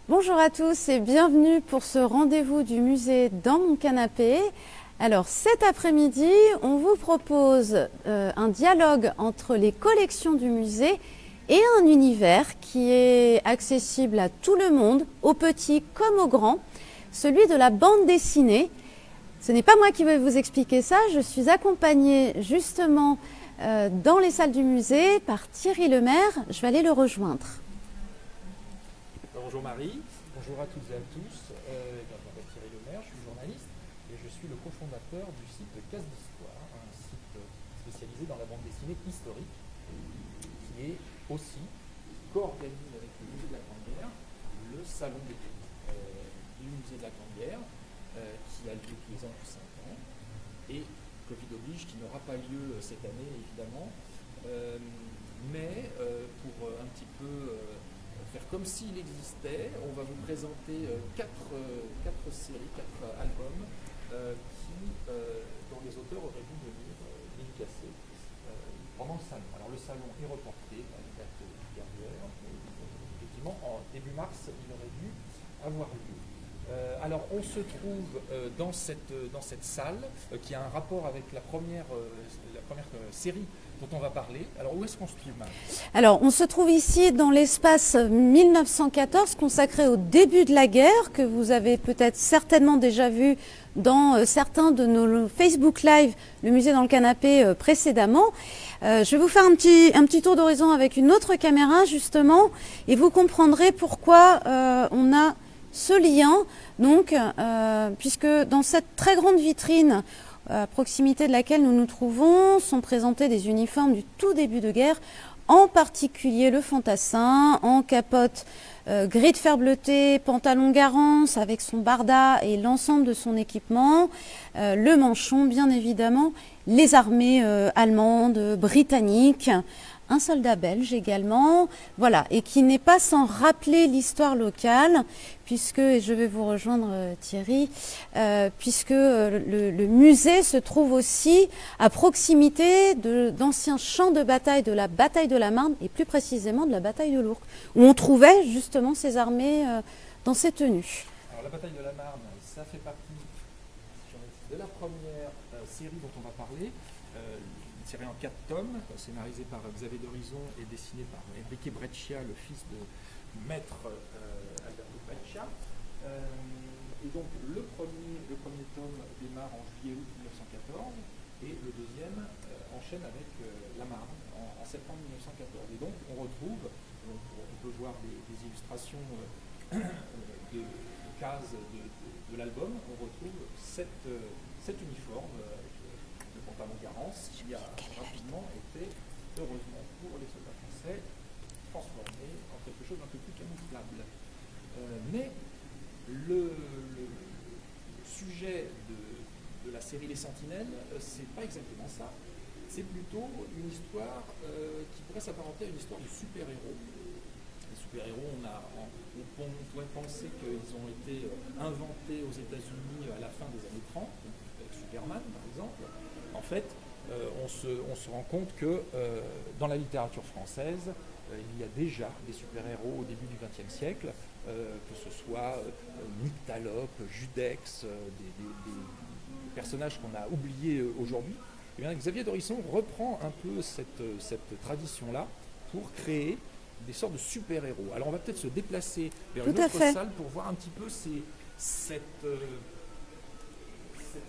Bonjour à tous et bienvenue pour ce rendez-vous du musée dans mon canapé. Alors cet après-midi, on vous propose un dialogue entre les collections du musée et un univers qui est accessible à tout le monde, aux petits comme aux grands, celui de la bande dessinée. Ce n'est pas moi qui vais vous expliquer ça, je suis accompagnée justement dans les salles du musée par Thierry Lemaire. Je vais aller le rejoindre. Bonjour Marie, bonjour à toutes et à tous. Je m'appelle Thierry Lemaire, je suis journaliste et je suis le cofondateur du site Case d'Histoire, un site spécialisé dans la bande dessinée historique qui est aussi co-organise avec le musée de la Grande Guerre le salon d'été du musée de la Grande Guerre qui a lieu tous les ans depuis 5 ans et Covid oblige qui n'aura pas lieu cette année évidemment, mais pour un petit peu faire comme s'il existait, on va vous présenter quatre séries, 4 albums dont les auteurs auraient dû venir dédicacer pendant le salon. Alors le salon est reporté à une date dernière, mais effectivement en début mars il aurait dû avoir lieu. Alors on se trouve dans cette salle qui a un rapport avec la première série dont on va parler. Alors où est-ce qu'on se trouve, Marie ? Alors on se trouve ici dans l'espace 1914 consacré au début de la guerre, que vous avez peut-être certainement déjà vu dans certains de nos Facebook Live, le musée dans le canapé précédemment. Je vais vous faire un petit tour d'horizon avec une autre caméra justement et vous comprendrez pourquoi on a ce lien, donc, puisque dans cette très grande vitrine à proximité de laquelle nous nous trouvons sont présentés des uniformes du tout début de guerre, en particulier le fantassin en capote gris de fer bleuté, pantalon Garance avec son barda et l'ensemble de son équipement, le manchon bien évidemment, les armées allemandes, britanniques, un soldat belge également, voilà, et qui n'est pas sans rappeler l'histoire locale, puisque, et je vais vous rejoindre Thierry, puisque le musée se trouve aussi à proximité d'anciens champs de bataille de la bataille de la Marne, et plus précisément de la bataille de l'Ourcq, où on trouvait justement ces armées dans ces tenues. Alors la bataille de la Marne, ça fait partie de la première série dont on va parler. Une série en 4 tomes, scénarisée par Xavier d'Horizon et dessinée par Enrique Breccia, le fils de maître Alberto Breccia. Et donc le premier tome démarre en juillet-août 1914 et le deuxième enchaîne avec la Marne en septembre 1914. Et donc on retrouve, on peut voir des illustrations de cases de l'album, on retrouve cet uniforme pantalon Garance qui a rapidement été, heureusement pour les soldats français, transformé en quelque chose d'un peu plus camouflable. Mais le sujet de la série Les Sentinelles, c'est pas exactement ça. C'est plutôt une histoire qui pourrait s'apparenter à une histoire de super-héros. Les super-héros, on pourrait penser qu'ils ont été inventés aux États-Unis à la fin des années 30, avec Superman par exemple. En fait, on se rend compte que dans la littérature française, il y a déjà des super-héros au début du XXe siècle, que ce soit Nyctalope, Judex, des personnages qu'on a oubliés aujourd'hui. Et bien, Xavier d'Horizon reprend un peu cette tradition-là pour créer des sortes de super-héros. Alors on va peut-être se déplacer vers une autre salle pour voir un petit peu cette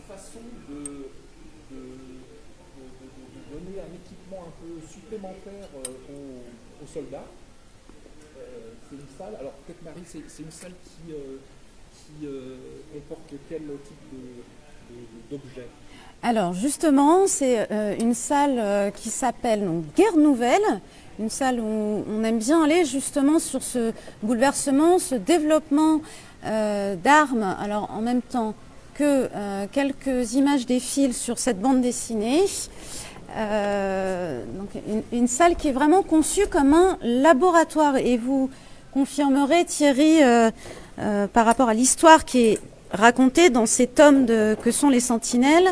façon de donner un équipement un peu supplémentaire aux soldats. C'est une salle, alors peut-être Marie, c'est une salle qui comporte quel type d'objet ? Alors justement, c'est une salle qui s'appelle Guerre Nouvelle, une salle où on aime bien aller justement sur ce bouleversement, ce développement d'armes, alors en même temps que quelques images défilent sur cette bande dessinée. Donc une salle qui est vraiment conçue comme un laboratoire. Et vous confirmerez, Thierry, par rapport à l'histoire qui est racontée dans ces tomes que sont les Sentinelles,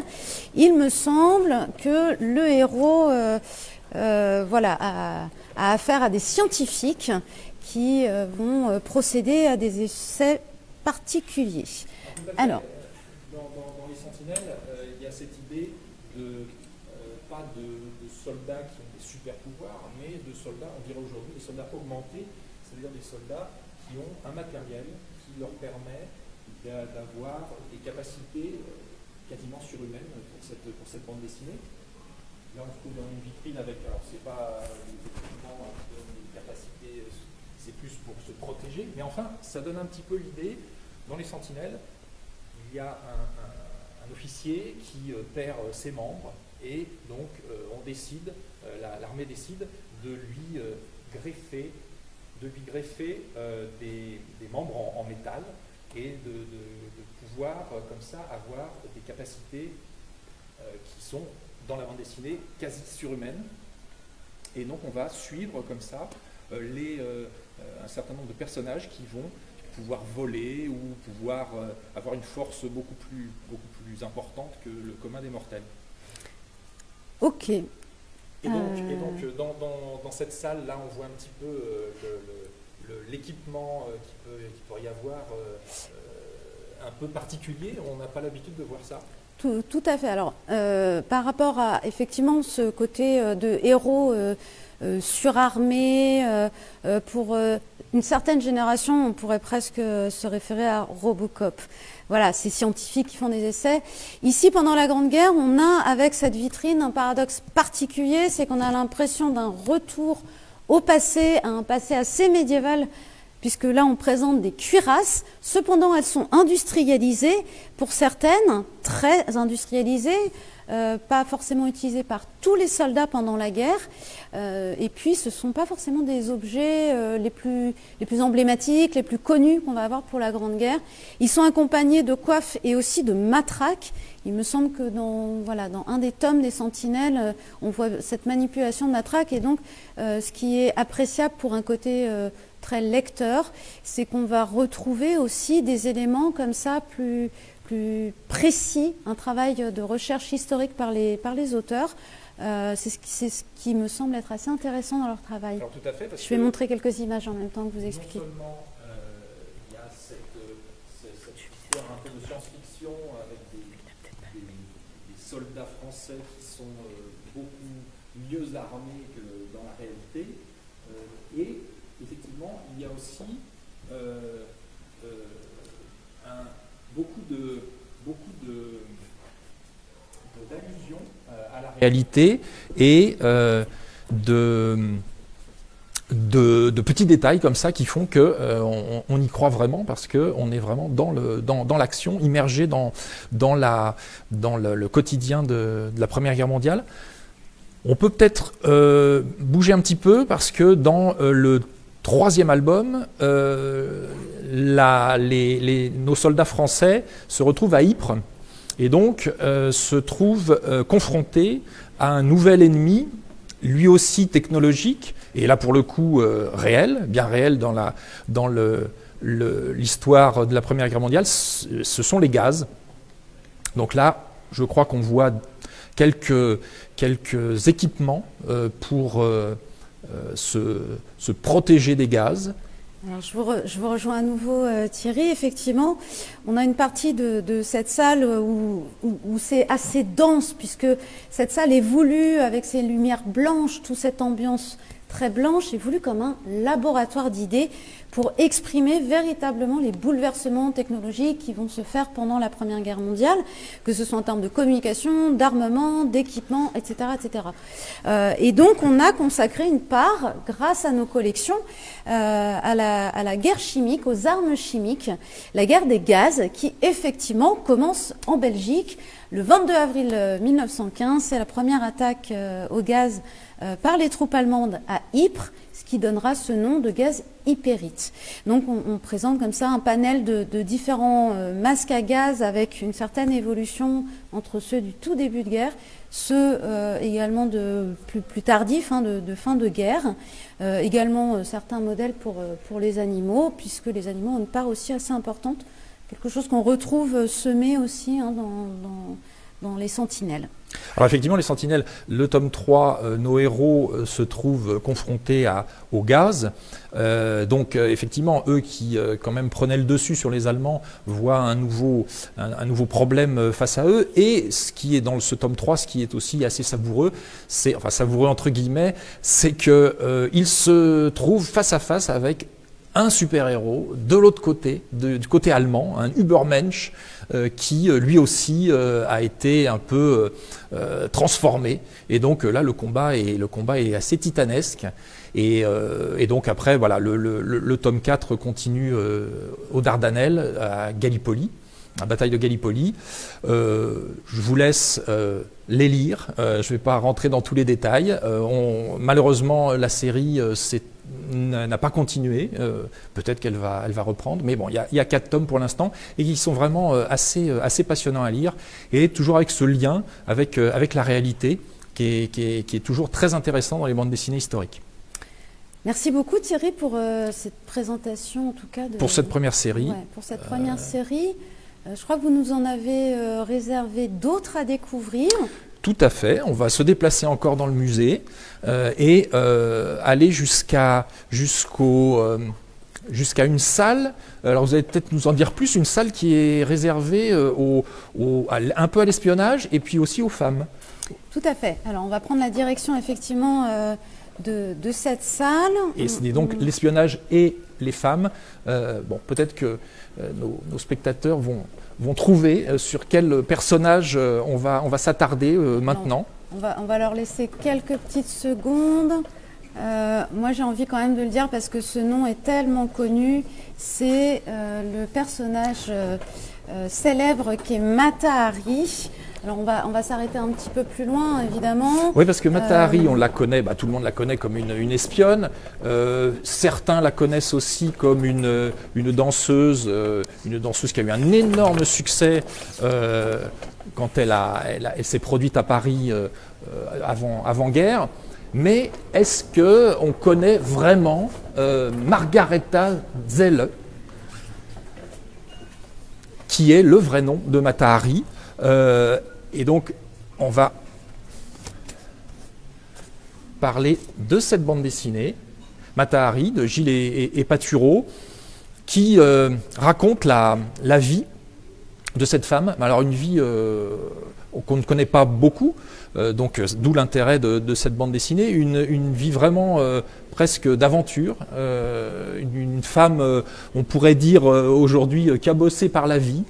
il me semble que le héros voilà, a affaire à des scientifiques qui vont procéder à des essais particuliers. Alors, dans les sentinelles, il y a cette idée de pas de soldats qui ont des super pouvoirs, mais de soldats, on dirait aujourd'hui, des soldats augmentés, c'est-à-dire des soldats qui ont un matériel qui leur permet d'avoir des capacités quasiment surhumaines pour cette bande dessinée. Là, on se trouve dans une vitrine avec, alors c'est pas effectivement une capacité, c'est plus pour se protéger, mais enfin, ça donne un petit peu l'idée. Dans les sentinelles, il y a un officier qui perd ses membres, et donc on décide, l'armée décide de lui greffer des membres en métal, et de pouvoir comme ça avoir des capacités qui sont dans la bande dessinée quasi surhumaines. Et donc on va suivre comme ça un certain nombre de personnages qui vont pouvoir voler ou pouvoir avoir une force beaucoup plus importante que le commun des mortels. Ok. Et donc dans cette salle, là, on voit un petit peu l'équipement qui pourrait y avoir un peu particulier. On n'a pas l'habitude de voir ça. Tout à fait. Alors, par rapport à effectivement ce côté de héros surarmés, pour une certaine génération, on pourrait presque se référer à Robocop. Voilà, ces scientifiques qui font des essais. Ici, pendant la Grande Guerre, on a avec cette vitrine un paradoxe particulier, c'est qu'on a l'impression d'un retour au passé, à un passé assez médiéval, puisque là on présente des cuirasses. Cependant, elles sont industrialisées, pour certaines, très industrialisées, pas forcément utilisées par tous les soldats pendant la guerre, et puis ce ne sont pas forcément des objets les plus emblématiques, les plus connus qu'on va avoir pour la Grande Guerre. Ils sont accompagnés de coiffes et aussi de matraques. Il me semble que dans un des tomes des Sentinelles, on voit cette manipulation de matraque, et donc ce qui est appréciable pour un côté très lecteur, c'est qu'on va retrouver aussi des éléments comme ça plus précis, un travail de recherche historique par les auteurs. C'est ce qui me semble être assez intéressant dans leur travail. Alors, tout à fait, je vais montrer quelques images en même temps que vous expliquez. Non seulement il y a cette histoire un peu de science-fiction avec des soldats français qui sont beaucoup mieux armés que dans la réalité, et effectivement il y a aussi beaucoup d'allusions à la réalité et de petits détails comme ça qui font qu'on y croit vraiment, parce qu'on est vraiment dans l'action, immergé dans le quotidien de la Première Guerre mondiale. On peut peut-être bouger un petit peu, parce que dans le troisième album, nos soldats français se retrouvent à Ypres, et donc se trouvent confrontés à un nouvel ennemi, lui aussi technologique, et là pour le coup réel, bien réel dans l'histoire de la Première Guerre mondiale, ce sont les gaz. Donc là, je crois qu'on voit quelques équipements pour se protéger des gaz. Alors, je vous rejoins à nouveau, Thierry. Effectivement, on a une partie de cette salle où c'est assez dense, puisque cette salle est voulue avec ses lumières blanches, toute cette ambiance très blanche est voulue comme un laboratoire d'idées pour exprimer véritablement les bouleversements technologiques qui vont se faire pendant la Première Guerre mondiale, que ce soit en termes de communication, d'armement, d'équipement, etc., etc. Et donc, on a consacré une part, grâce à nos collections, à la guerre chimique, aux armes chimiques, la guerre des gaz, qui effectivement commence en Belgique le 22 avril 1915. C'est la première attaque au gaz par les troupes allemandes à Ypres, ce qui donnera ce nom de gaz ypérite. Donc on présente comme ça un panel de différents masques à gaz avec une certaine évolution entre ceux du tout début de guerre, ceux également de plus tardifs, de fin de guerre, également certains modèles pour les animaux, puisque les animaux ont une part aussi assez importante, quelque chose qu'on retrouve semé aussi dans les sentinelles. Alors effectivement, les Sentinelles, le tome 3, nos héros se trouvent confrontés au gaz. Donc effectivement, eux qui quand même prenaient le dessus sur les Allemands voient un nouveau problème face à eux. Et ce qui est dans ce tome 3, ce qui est aussi assez savoureux, enfin savoureux entre guillemets, c'est qu'ils se trouvent face à face avec un super-héros de l'autre côté, du côté allemand, un Übermensch, qui lui aussi a été un peu transformé. Et donc là, le combat est assez titanesque. Et donc après, voilà, le tome 4 continue aux Dardanelles, à Gallipoli, la bataille de Gallipoli. Je vous laisse les lire. Je ne vais pas rentrer dans tous les détails. Malheureusement, la série n'a pas continué. Peut-être qu'elle va reprendre. Mais bon, il y a 4 tomes pour l'instant et qui sont vraiment assez passionnants à lire. Et toujours avec ce lien avec la réalité qui est toujours très intéressant dans les bandes dessinées historiques. Merci beaucoup Thierry pour cette présentation, en tout cas. Pour cette première série. Ouais, pour cette première série. Je crois que vous nous en avez réservé d'autres à découvrir. Tout à fait. On va se déplacer encore dans le musée et aller jusqu'à une salle. Alors vous allez peut-être nous en dire plus, une salle qui est réservée un peu à l'espionnage et puis aussi aux femmes. Tout à fait. Alors on va prendre la direction effectivement de cette salle. Et c'est donc l'espionnage et les femmes. Bon, peut-être que nos spectateurs vont trouver sur quel personnage on va s'attarder maintenant. On va leur laisser quelques petites secondes. Moi j'ai envie quand même de le dire parce que ce nom est tellement connu. C'est le personnage célèbre qui est Mata Hari. Alors on va s'arrêter un petit peu plus loin, évidemment. Oui, parce que Mata Hari, on la connaît, tout le monde la connaît comme une espionne. Certains la connaissent aussi comme une danseuse qui a eu un énorme succès quand elle s'est produite à Paris avant-guerre. Mais est-ce qu'on connaît vraiment Margareta Zelle, qui est le vrai nom de Mata Hari? Et donc, on va parler de cette bande dessinée, Mata Hari, de Gilles et Patureau, qui raconte la vie de cette femme. Alors, une vie qu'on ne connaît pas beaucoup, donc d'où l'intérêt de cette bande dessinée, une vie vraiment presque d'aventure, une femme, on pourrait dire aujourd'hui, cabossée par la vie.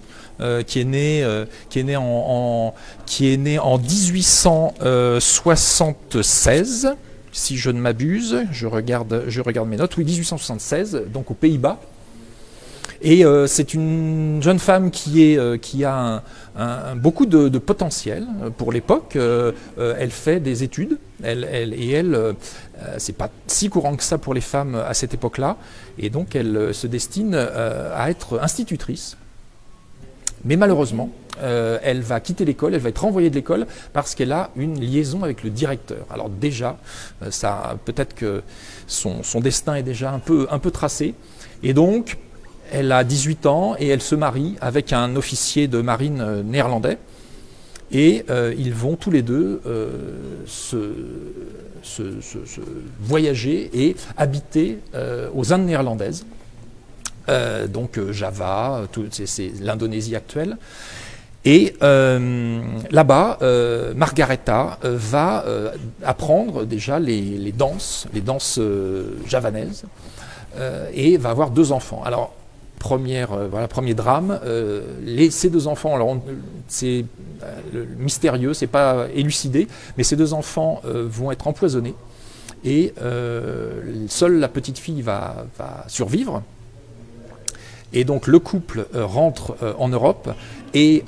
Qui est née en 1876, si je ne m'abuse. Je regarde mes notes. Oui, 1876, donc aux Pays-Bas. Et c'est une jeune femme qui a beaucoup de potentiel pour l'époque. Elle fait des études. C'est pas si courant que ça pour les femmes à cette époque-là. Et donc elle se destine à être institutrice. Mais malheureusement, elle va quitter l'école, elle va être renvoyée de l'école parce qu'elle a une liaison avec le directeur. Alors déjà, peut-être que son destin est déjà un peu tracé. Et donc, elle a 18 ans et elle se marie avec un officier de marine néerlandais. Et ils vont tous les deux voyager et habiter aux Indes néerlandaises. Donc Java, c'est l'Indonésie actuelle. Et là-bas, Margareta va apprendre déjà les danses javanaises et va avoir 2 enfants. Alors, premier drame, ces 2 enfants, alors c'est mystérieux, c'est pas élucidé, mais ces 2 enfants vont être empoisonnés et seule la petite fille va survivre. Et donc le couple rentre en Europe et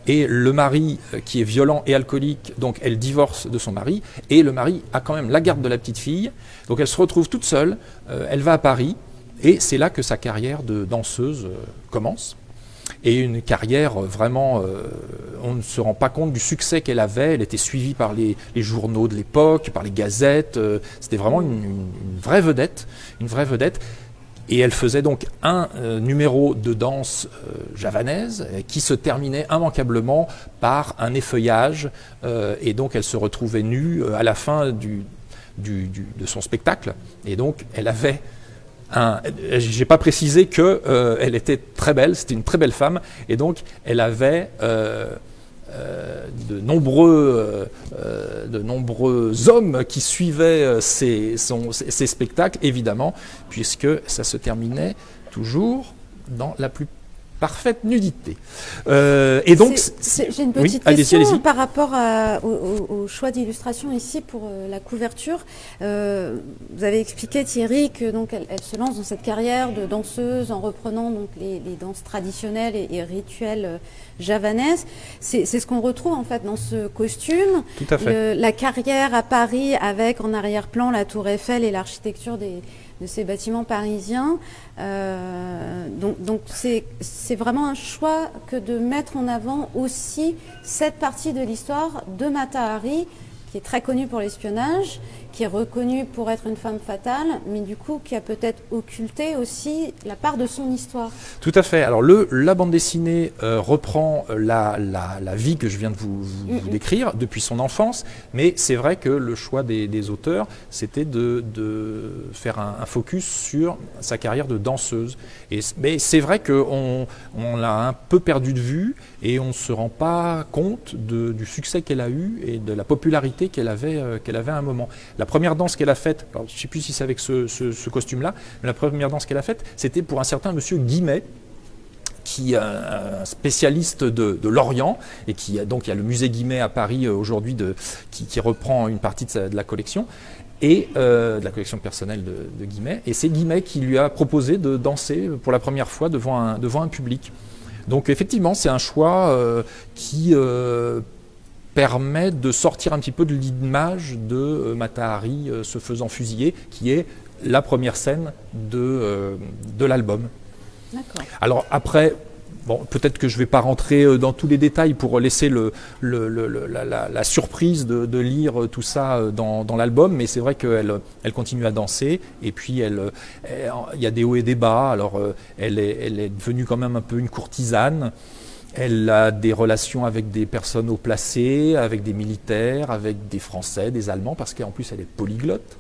le mari qui est violent et alcoolique, donc elle divorce de son mari et le mari a quand même la garde de la petite fille. Donc elle se retrouve toute seule, elle va à Paris et c'est là que sa carrière de danseuse commence. Et une carrière vraiment, on ne se rend pas compte du succès qu'elle avait. Elle était suivie par les journaux de l'époque, par les gazettes. C'était vraiment une vraie vedette, Et elle faisait donc un numéro de danse javanaise qui se terminait immanquablement par un effeuillage, et donc elle se retrouvait nue à la fin de son spectacle. Et donc elle avait j'ai pas précisé que elle était très belle, c'était une très belle femme, et donc elle avait de nombreux hommes qui suivaient ses spectacles, évidemment, puisque ça se terminait toujours dans la plus parfaite nudité. Et donc, j'ai une petite question par rapport au choix d'illustration ici pour la couverture. Vous avez expliqué, Thierry, que donc elle se lance dans cette carrière de danseuse en reprenant donc les danses traditionnelles et rituelles javanaises. C'est ce qu'on retrouve en fait dans ce costume. Tout à fait. La carrière à Paris avec en arrière-plan la Tour Eiffel et l'architecture de ces bâtiments parisiens. Donc c'est vraiment un choix que de mettre en avant aussi cette partie de l'histoire de Mata Hari, qui est très connue pour l'espionnage, qui est reconnue pour être une femme fatale, mais du coup qui a peut-être occulté aussi la part de son histoire. Tout à fait. Alors la bande dessinée reprend la vie que je viens de vous décrire depuis son enfance, mais c'est vrai que le choix des auteurs, c'était de faire un focus sur sa carrière de danseuse. Mais c'est vrai qu'on l'a un peu perdu de vue et on ne se rend pas compte du succès qu'elle a eu et de la popularité qu'elle avait à un moment. La première danse qu'elle a faite, alors je ne sais plus si c'est avec ce costume-là, mais la première danse qu'elle a faite, c'était pour un certain monsieur Guimet, qui est un spécialiste de l'Orient, et donc il y a le musée Guimet à Paris aujourd'hui qui reprend une partie de la collection, et de la collection personnelle de Guimet. Et c'est Guimet qui lui a proposé de danser pour la première fois devant un public. Donc effectivement, c'est un choix qui permet de sortir un petit peu de l'image de Mata Hari se faisant fusiller, qui est la première scène de l'album. D'accord. Alors après, bon, peut-être que je ne vais pas rentrer dans tous les détails pour laisser la surprise de lire tout ça dans l'album, mais c'est vrai qu'elle continue à danser, et puis il y a des hauts et des bas. Alors elle est devenue quand même un peu une courtisane. Elle a des relations avec des personnes haut placées, avec des militaires, avec des Français, des Allemands, parce qu'en plus elle est polyglotte.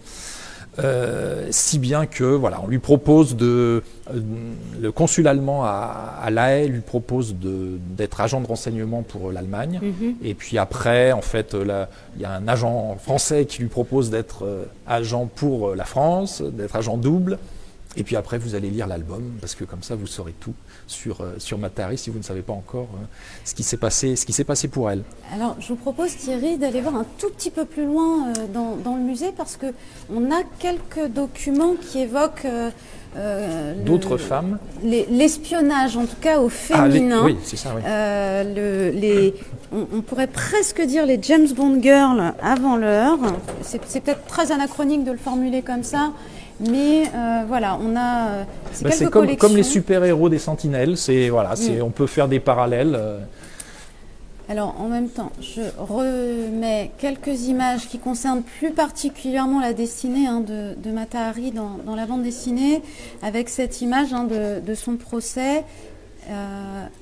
Si bien que voilà, on lui propose le consul allemand à La Haye lui propose d'être agent de renseignement pour l'Allemagne, et puis après en fait il y a un agent français qui lui propose d'être agent pour la France, d'être agent double. Et puis après, vous allez lire l'album, parce que comme ça, vous saurez tout sur Mata Hari si vous ne savez pas encore ce qui s'est passé pour elle. Alors, je vous propose, Thierry, d'aller voir un tout petit peu plus loin dans le musée, parce qu'on a quelques documents qui évoquent d'autres femmes. L'espionnage, en tout cas au féminin. Oui, c'est ça, oui. On pourrait presque dire les James Bond girls avant l'heure. C'est peut-être très anachronique de le formuler comme ça. Mais voilà, on a c'est comme les super-héros des Sentinelles, on peut faire des parallèles. Alors en même temps, je remets quelques images qui concernent plus particulièrement la destinée de Mata Hari dans la bande dessinée, avec cette image de son procès.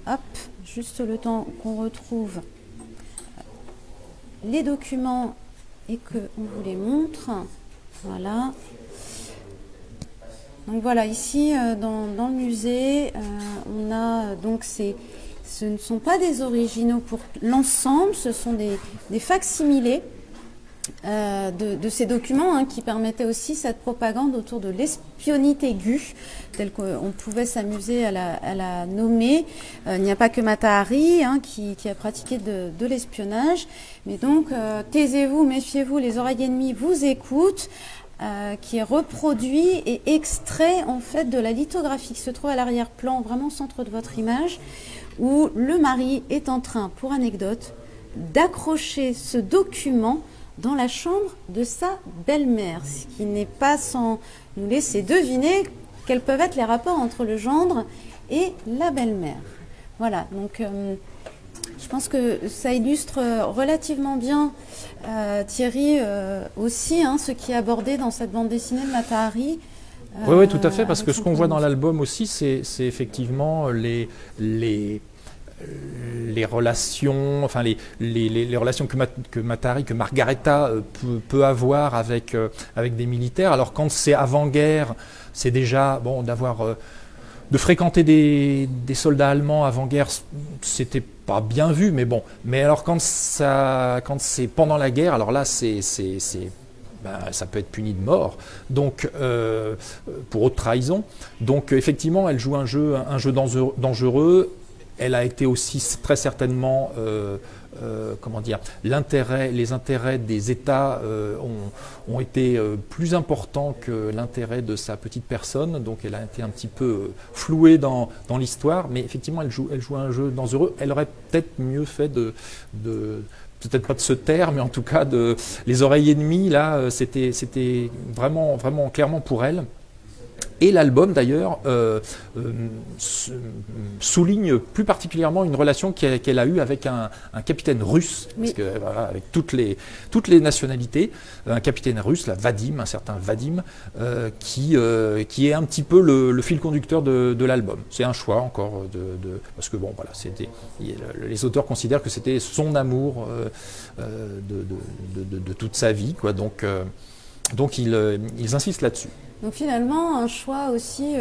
Hop, juste le temps qu'on retrouve les documents et qu'on vous les montre. Voilà. Donc voilà, ici dans le musée, on a donc ce ne sont pas des originaux pour l'ensemble, ce sont des facsimilés de ces documents qui permettaient aussi cette propagande autour de l'espionnite aiguë, telle qu'on pouvait s'amuser à la nommer. Il n'y a pas que Mata Hari qui a pratiqué de l'espionnage, mais donc taisez-vous, méfiez-vous, les oreilles ennemies vous écoutent. Qui est reproduit et extrait en fait de la lithographie qui se trouve à l'arrière-plan, vraiment au centre de votre image, où le mari est en train, pour anecdote, d'accrocher ce document dans la chambre de sa belle-mère, ce qui n'est pas sans nous laisser deviner quels peuvent être les rapports entre le gendre et la belle-mère. Voilà, donc je pense que ça illustre relativement bien, Thierry, aussi, ce qui est abordé dans cette bande dessinée de Mata Hari, Oui, tout à fait, parce que ce qu'on voit dans l'album aussi, c'est effectivement les relations, enfin les relations que Matari, que Margareta peut avoir avec des militaires. Alors quand c'est avant-guerre, c'est déjà bon de fréquenter des soldats allemands avant-guerre, c'était pas bien vu, mais bon. Mais alors quand c'est pendant la guerre, alors là ça peut être puni de mort, donc pour haute trahison. Donc effectivement, elle joue un jeu dangereux. Elle a été aussi très certainement, comment dire, les intérêts des États ont été plus importants que l'intérêt de sa petite personne. Donc elle a été un petit peu flouée dans l'histoire, mais effectivement, elle joue un jeu dangereux. Elle aurait peut-être mieux fait peut-être pas de se taire, mais en tout cas les oreilles ennemies, là, c'était vraiment, vraiment clairement pour elle. Et l'album, d'ailleurs, souligne plus particulièrement une relation qu'elle a eue avec un capitaine russe, parce que, voilà, avec toutes les nationalités, un capitaine russe, un certain Vadim, qui est un petit peu le fil conducteur de l'album. C'est un choix encore, parce que bon, voilà, les auteurs considèrent que c'était son amour de toute sa vie, quoi. Donc ils insistent là-dessus. Donc finalement, un choix aussi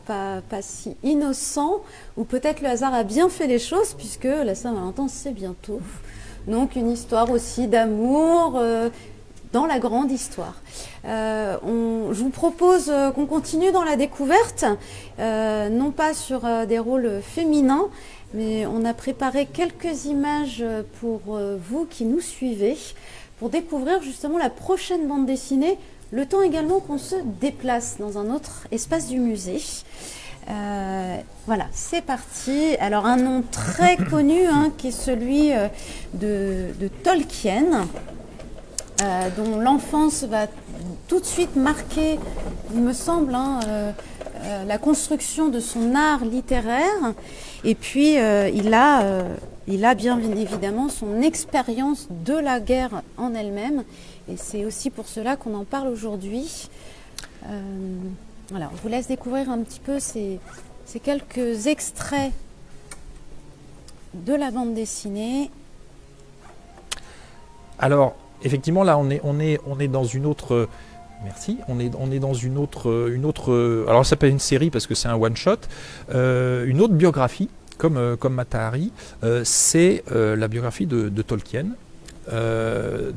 pas si innocent, où peut-être le hasard a bien fait les choses, puisque la Saint-Valentin, c'est bientôt. Donc une histoire aussi d'amour dans la grande histoire. Je vous propose qu'on continue dans la découverte, non pas sur des rôles féminins, mais on a préparé quelques images pour vous qui nous suivez, pour découvrir justement la prochaine bande dessinée, le temps également qu'on se déplace dans un autre espace du musée. Voilà, c'est parti. Alors un nom très connu, qui est celui de Tolkien, dont l'enfance va tout de suite marquer, il me semble, la construction de son art littéraire. Et puis il a bien évidemment son expérience de la guerre en elle-même. Et c'est aussi pour cela qu'on en parle aujourd'hui. Voilà, je vous laisse découvrir un petit peu ces quelques extraits de la bande dessinée. Alors, effectivement, là, on est dans une autre... Merci. On est dans une autre. Alors, ça s'appelle une série parce que c'est un one-shot. Une autre biographie, comme Mata-Hari, c'est la biographie de Tolkien.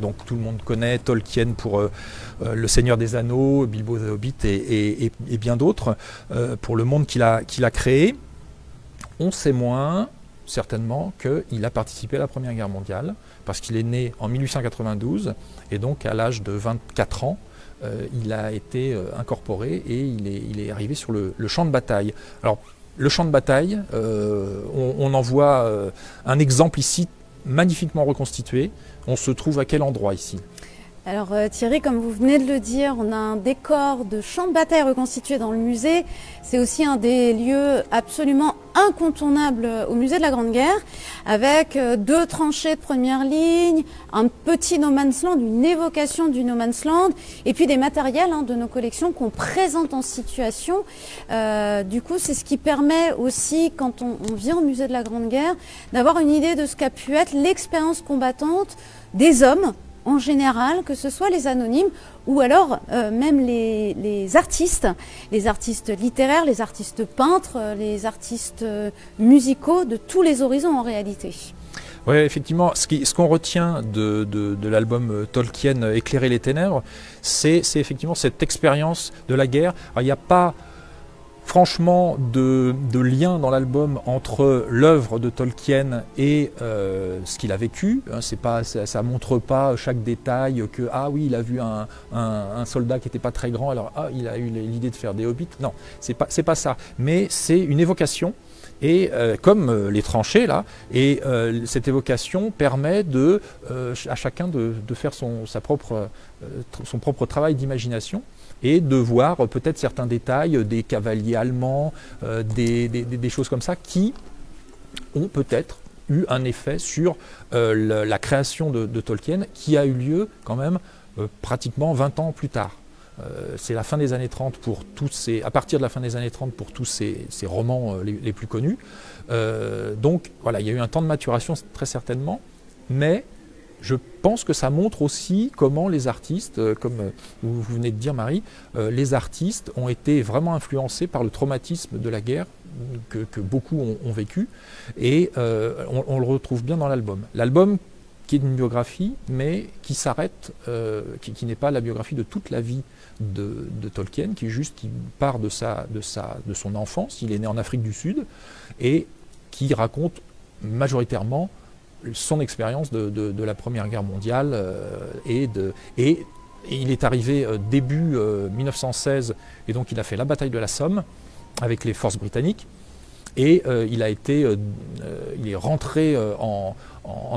Donc tout le monde connaît Tolkien pour Le Seigneur des Anneaux, Bilbo the Hobbit et bien d'autres, pour le monde qu'il a créé. On sait moins, certainement, qu'il a participé à la Première Guerre mondiale, parce qu'il est né en 1892, et donc à l'âge de 24 ans, il a été incorporé et il est arrivé sur le champ de bataille. Alors, le champ de bataille, on en voit un exemple ici, magnifiquement reconstitué. On se trouve à quel endroit ici ? Alors Thierry, comme vous venez de le dire, on a un décor de champ de bataille reconstitué dans le musée. C'est aussi un des lieux absolument incontournables au musée de la Grande Guerre, avec 2 tranchées de première ligne, un petit no man's land, une évocation du no man's land, et puis des matériels de nos collections qu'on présente en situation. Du coup, c'est ce qui permet aussi, quand on vient au musée de la Grande Guerre, d'avoir une idée de ce qu'a pu être l'expérience combattante des hommes, en général, que ce soit les anonymes ou alors même les artistes littéraires, les artistes peintres, les artistes musicaux de tous les horizons en réalité. Oui, effectivement, ce qu'on retient de l'album Tolkien Éclairer les ténèbres, c'est effectivement cette expérience de la guerre. Alors, il n'y a pas franchement de lien dans l'album entre l'œuvre de Tolkien et ce qu'il a vécu. Ça montre pas chaque détail que oui, il a vu un soldat qui n'était pas très grand, alors il a eu l'idée de faire des hobbits. Non, c'est pas ça. Mais c'est une évocation. Et comme les tranchées là, et cette évocation permet à chacun de faire son propre travail d'imagination et de voir peut-être certains détails des cavaliers allemands, des choses comme ça qui ont peut-être eu un effet sur la création de Tolkien qui a eu lieu quand même pratiquement 20 ans plus tard. C'est la fin des années 30 pour à partir de la fin des années 30 pour tous ces romans les plus connus. Donc voilà, il y a eu un temps de maturation très certainement, mais je pense que ça montre aussi comment les artistes, comme vous venez de dire Marie, les artistes ont été vraiment influencés par le traumatisme de la guerre que beaucoup ont vécu, et on le retrouve bien dans l'album. L'album qui est une biographie, mais qui s'arrête, qui n'est pas la biographie de toute la vie de Tolkien, qui part de son enfance. Il est né en Afrique du Sud et qui raconte majoritairement son expérience de la Première Guerre mondiale et il est arrivé début 1916 et donc il a fait la bataille de la Somme avec les forces britanniques et il est rentré en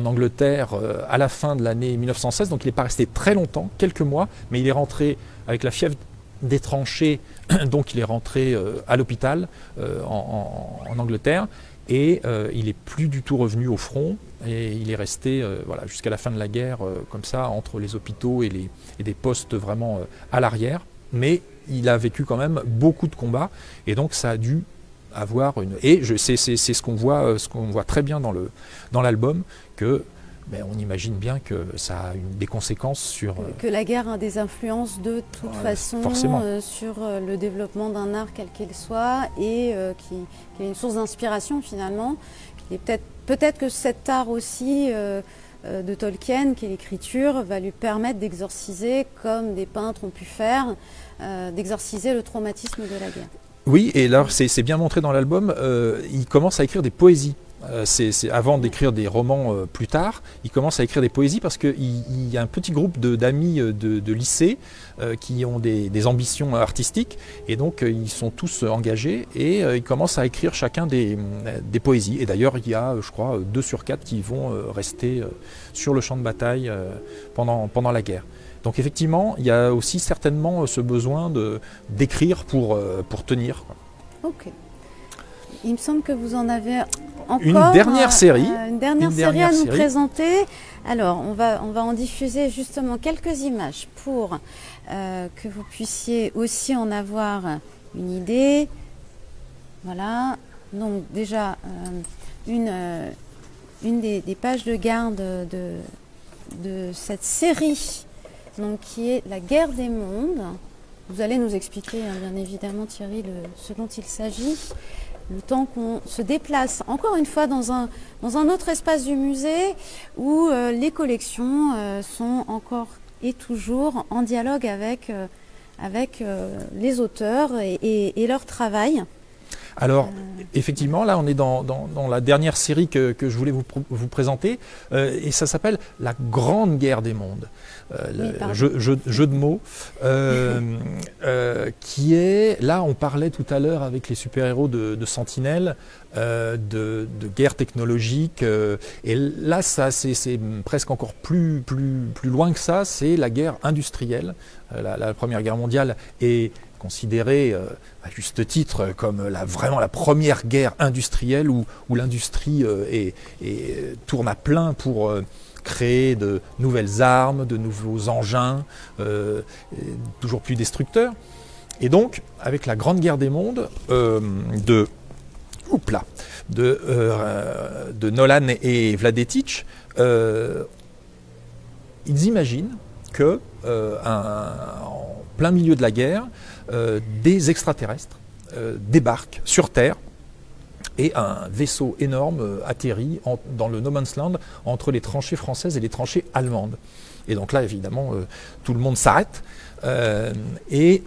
Angleterre à la fin de l'année 1916, donc il n'est pas resté très longtemps, quelques mois, mais il est rentré avec la fièvre des tranchées, donc il est rentré à l'hôpital en Angleterre. Et il n'est plus du tout revenu au front et il est resté jusqu'à la fin de la guerre comme ça entre les hôpitaux et des postes vraiment à l'arrière. Mais il a vécu quand même beaucoup de combats et donc ça a dû avoir c'est ce qu'on voit très bien dans l'album que on imagine bien que ça a des conséquences sur... Que la guerre a des influences de toute façon sur le développement d'un art quel qu'il soit et qui est une source d'inspiration finalement. Et peut-être que cet art aussi de Tolkien, qui est l'écriture, va lui permettre d'exorciser, comme des peintres ont pu faire, d'exorciser le traumatisme de la guerre. Oui, et là c'est bien montré dans l'album, il commence à écrire des poésies. Avant d'écrire des romans plus tard, il commence à écrire des poésies parce qu'il y a un petit groupe d'amis de lycée qui ont des ambitions artistiques et donc ils sont tous engagés et ils commencent à écrire chacun des poésies. Et d'ailleurs il y a, je crois, 2 sur 4 qui vont rester sur le champ de bataille pendant la guerre. Donc effectivement, il y a aussi certainement ce besoin d'écrire pour tenir, quoi. Ok. Il me semble que vous en avez encore une dernière série à nous présenter. Alors, on va en diffuser justement quelques images pour que vous puissiez aussi en avoir une idée. Voilà. Donc déjà, une des pages de garde de cette série, donc, qui est La Guerre des Mondes. Vous allez nous expliquer, bien évidemment, Thierry, ce dont il s'agit. Le temps qu'on se déplace, encore une fois, dans un autre espace du musée où les collections sont encore et toujours en dialogue avec les auteurs et leur travail. Alors, effectivement, là, on est dans la dernière série que je voulais vous présenter, et ça s'appelle La Grande Guerre des Mondes. Jeu de mots, qui est, là, on parlait tout à l'heure avec les super-héros de Sentinelle, de guerre technologique, et là, c'est presque encore plus loin que ça, c'est la guerre industrielle. La Première Guerre mondiale est considérée à juste titre comme vraiment la première guerre industrielle où l'industrie tourne à plein pour créer de nouvelles armes, de nouveaux engins, toujours plus destructeurs. Et donc, avec la Grande Guerre des Mondes de Nolan et Vladetich, ils imaginent que en plein milieu de la guerre, des extraterrestres débarquent sur Terre et un vaisseau énorme atterrit dans le No Man's Land entre les tranchées françaises et les tranchées allemandes. Et donc là, évidemment, tout le monde s'arrête et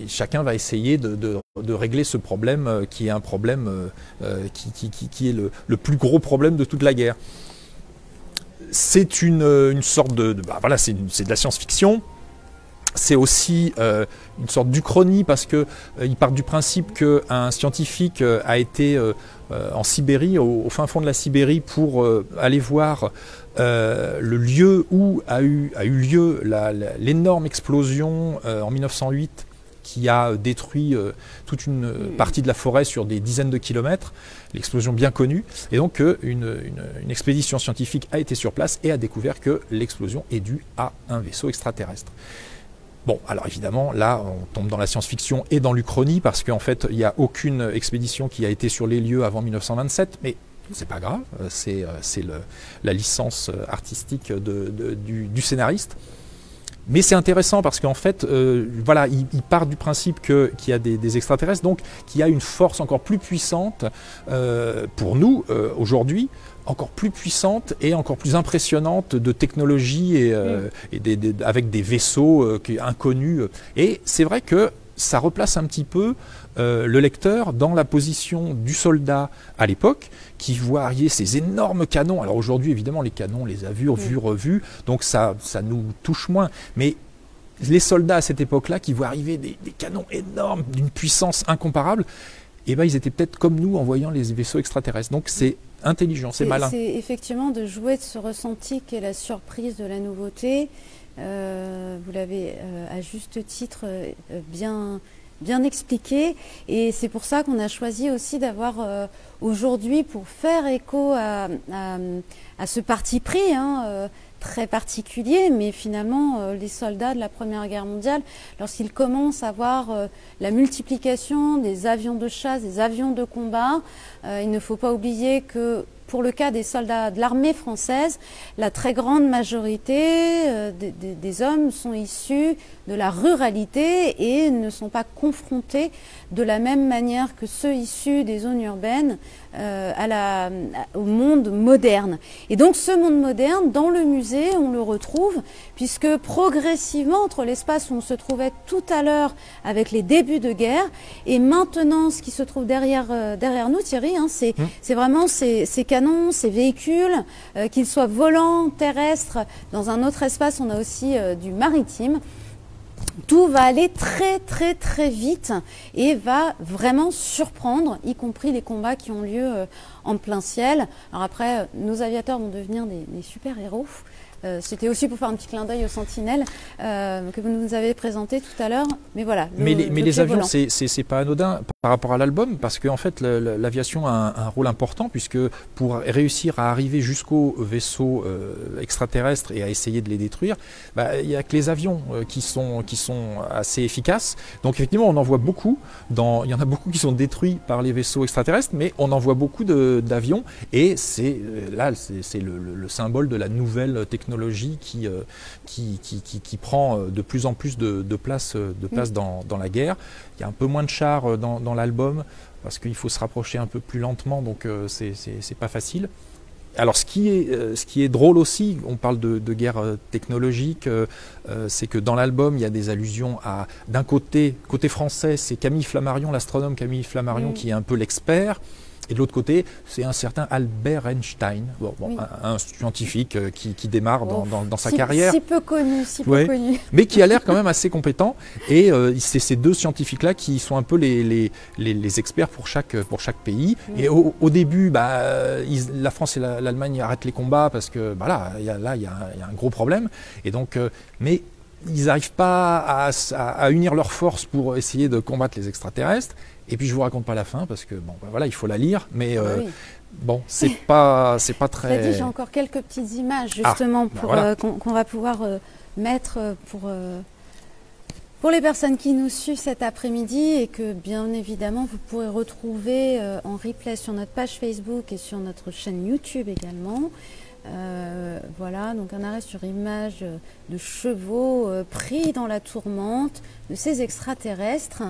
chacun va essayer de régler ce problème qui est un problème qui est le plus gros problème de toute la guerre. C'est une sorte c'est de la science-fiction. C'est aussi une sorte d'uchronie parce qu'ils partent du principe qu'un scientifique a été en Sibérie, au fin fond de la Sibérie, pour aller voir le lieu où a eu lieu l'énorme explosion en 1908 qui a détruit toute une partie de la forêt sur des dizaines de kilomètres, l'explosion bien connue. Et donc une expédition scientifique a été sur place et a découvert que l'explosion est due à un vaisseau extraterrestre. Bon, alors évidemment, là, on tombe dans la science-fiction et dans l'Uchronie, parce qu'en fait, il n'y a aucune expédition qui a été sur les lieux avant 1927, mais c'est pas grave, c'est la licence artistique du scénariste. Mais c'est intéressant parce qu'en fait, voilà, il part du principe qu'il y a des extraterrestres, donc qu'il y a une force encore plus puissante pour nous aujourd'hui, encore plus puissante et encore plus impressionnante de technologie et avec des vaisseaux inconnus. Et c'est vrai que ça replace un petit peu le lecteur dans la position du soldat à l'époque, qui voit arriver ces énormes canons. Alors aujourd'hui, évidemment, les canons, on les a vus, revus, donc ça nous touche moins. Mais les soldats à cette époque-là, qui voient arriver des canons énormes, d'une puissance incomparable, eh ben, ils étaient peut-être comme nous en voyant les vaisseaux extraterrestres. Donc c'est intelligent, c'est malin. C'est effectivement de jouer de ce ressenti qu'est la surprise de la nouveauté. Vous l'avez à juste titre bien expliqué, et c'est pour ça qu'on a choisi aussi d'avoir aujourd'hui, pour faire écho à ce parti pris très particulier, mais finalement les soldats de la Première Guerre mondiale, lorsqu'ils commencent à voir la multiplication des avions de chasse, des avions de combat, il ne faut pas oublier que pour le cas des soldats de l'armée française, la très grande majorité des hommes sont issus de la ruralité et ne sont pas confrontés de la même manière que ceux issus des zones urbaines au monde moderne. Et donc ce monde moderne, dans le musée, on le retrouve, puisque progressivement, entre l'espace où on se trouvait tout à l'heure avec les débuts de guerre, et maintenant ce qui se trouve derrière nous, Thierry, c'est vraiment ces canons, ces véhicules, qu'ils soient volants, terrestres. Dans un autre espace, on a aussi du maritime. Tout va aller très très très vite et va vraiment surprendre, y compris les combats qui ont lieu en plein ciel. Alors après, nos aviateurs vont devenir des super-héros. C'était aussi pour faire un petit clin d'œil aux sentinelles que vous nous avez présenté tout à l'heure. Mais voilà. Mais les avions, c'est pas anodin par rapport à l'album, parce qu'en fait, l'aviation a un rôle important, puisque pour réussir à arriver jusqu'aux vaisseaux extraterrestres et à essayer de les détruire, il n'y a que les avions qui sont assez efficaces. Donc effectivement, on en voit beaucoup. Il y en a beaucoup qui sont détruits par les vaisseaux extraterrestres, mais on en voit beaucoup d'avions. Et c'est le symbole de la nouvelle technologie qui prend de plus en plus de place dans la guerre. Il y a un peu moins de chars dans l'album, parce qu'il faut se rapprocher un peu plus lentement, donc c'est pas facile. Alors ce qui est drôle aussi, on parle de guerre technologique, c'est que dans l'album il y a des allusions à, d'un côté français, c'est Camille Flammarion, l'astronome Camille Flammarion, qui est un peu l'expert. Et de l'autre côté, c'est un certain Albert Einstein, un scientifique qui démarre dans sa carrière. Si peu connu, peu connu. Mais qui a l'air quand même assez compétent. Et c'est ces deux scientifiques-là qui sont un peu les experts pour chaque pays. Et au début, la France et l'Allemagne arrêtent les combats parce que il y a un gros problème. Et donc, mais ils n'arrivent pas à unir leurs forces pour essayer de combattre les extraterrestres. Et puis je vous raconte pas la fin parce que il faut la lire, mais c'est pas très. J'ai encore quelques petites images justement qu'on va pouvoir mettre pour les personnes qui nous suivent cet après-midi, et que bien évidemment vous pourrez retrouver en replay sur notre page Facebook et sur notre chaîne YouTube également. Voilà, donc un arrêt sur image de chevaux pris dans la tourmente de ces extraterrestres.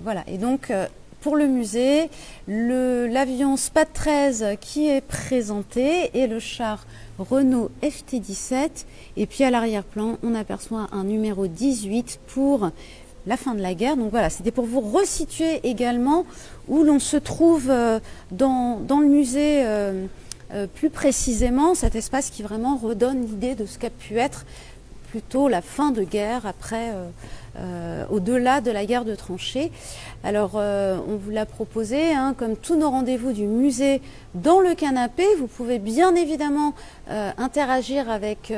Voilà, et donc pour le musée, l'avion SPAD 13 qui est présenté et le char Renault FT17, et puis à l'arrière-plan on aperçoit un numéro 18 pour la fin de la guerre. Donc voilà, c'était pour vous resituer également où l'on se trouve dans le musée, plus précisément cet espace qui vraiment redonne l'idée de ce qu'a pu être plutôt la fin de guerre après, au-delà de la guerre de tranchées. Alors on vous l'a proposé, comme tous nos rendez-vous du musée, dans le canapé. Vous pouvez bien évidemment interagir avec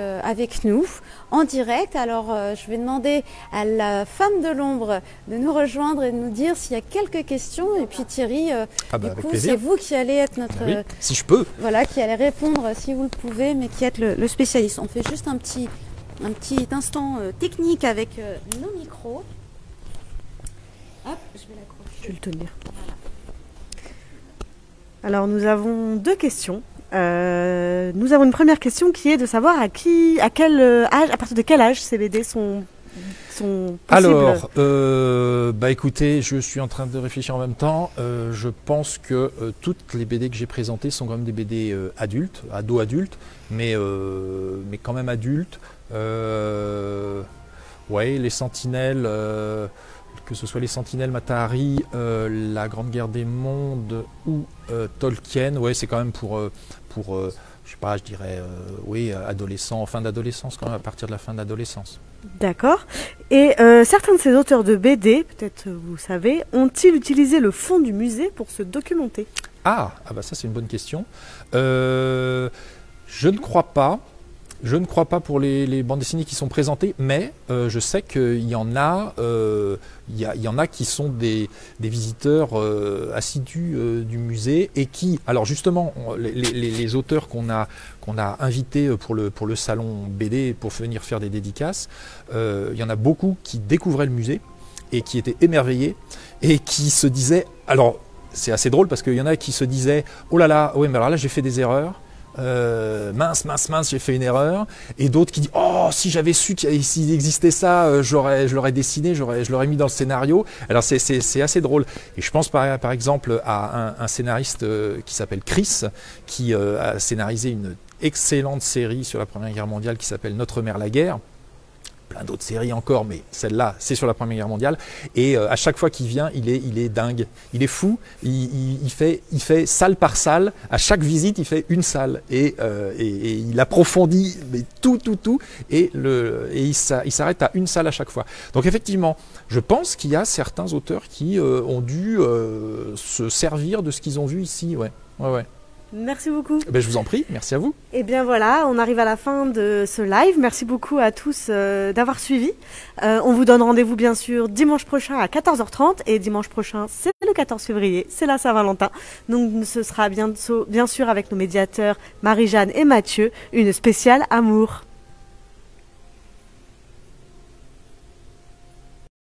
nous en direct. Alors je vais demander à la femme de l'ombre de nous rejoindre et de nous dire s'il y a quelques questions. Et puis Thierry, du coup c'est vous qui allez être notre... si je peux. Voilà, qui allez répondre si vous le pouvez, mais qui êtes le spécialiste. On fait juste un petit un petit instant technique avec nos micros. Hop, je vais l'accrocher. Je vais le tenir. Alors nous avons deux questions. Nous avons une première question qui est de savoir à quel âge, à partir de quel âge ces BD sont possibles. Alors, écoutez, je suis en train de réfléchir en même temps. Je pense que toutes les BD que j'ai présentées sont quand même des BD adultes, ados-adultes, mais quand même adultes. Ouais, les Sentinelles, que ce soit les Sentinelles, Mata Hari, la Grande Guerre des Mondes ou Tolkien, ouais, c'est quand même pour je sais pas, je dirais, oui, adolescent, fin d'adolescence, quand même, à partir de la fin de l'adolescence. D'accord. Et certains de ces auteurs de BD, peut-être vous savez, ont-ils utilisé le fond du musée pour se documenter? Ah bah ça c'est une bonne question. Je ne crois pas. Je ne crois pas pour les bandes dessinées qui sont présentées, mais je sais qu'il y en a, il y en a qui sont des visiteurs assidus du musée et qui, alors justement, les auteurs qu'on a invités pour le salon BD pour venir faire des dédicaces, il y en a beaucoup qui découvraient le musée et qui étaient émerveillés et qui se disaient, alors c'est assez drôle parce qu'il y en a qui se disaient, oh là là, oui mais alors là j'ai fait des erreurs. Mince, j'ai fait une erreur. Et d'autres qui disent, oh, si j'avais su s'il existait ça, je l'aurais dessiné, je l'aurais mis dans le scénario. Alors c'est assez drôle. Et je pense par exemple à un scénariste qui s'appelle Chris, qui a scénarisé une excellente série sur la Première Guerre mondiale qui s'appelle Notre mère la guerre. Plein d'autres séries encore, mais celle-là, c'est sur la Première Guerre mondiale. Et à chaque fois qu'il vient, il est dingue. Il est fou. Il fait salle par salle. À chaque visite, il fait une salle. Et il approfondit mais tout. Et il s'arrête à une salle à chaque fois. Donc effectivement, je pense qu'il y a certains auteurs qui ont dû se servir de ce qu'ils ont vu ici. Ouais. Merci beaucoup. Ben, je vous en prie, merci à vous. Et bien voilà, on arrive à la fin de ce live. Merci beaucoup à tous d'avoir suivi. On vous donne rendez-vous bien sûr dimanche prochain à 14h30 et dimanche prochain c'est le 14 février, c'est la Saint-Valentin. Donc ce sera bien sûr avec nos médiateurs Marie-Jeanne et Mathieu, une spéciale amour.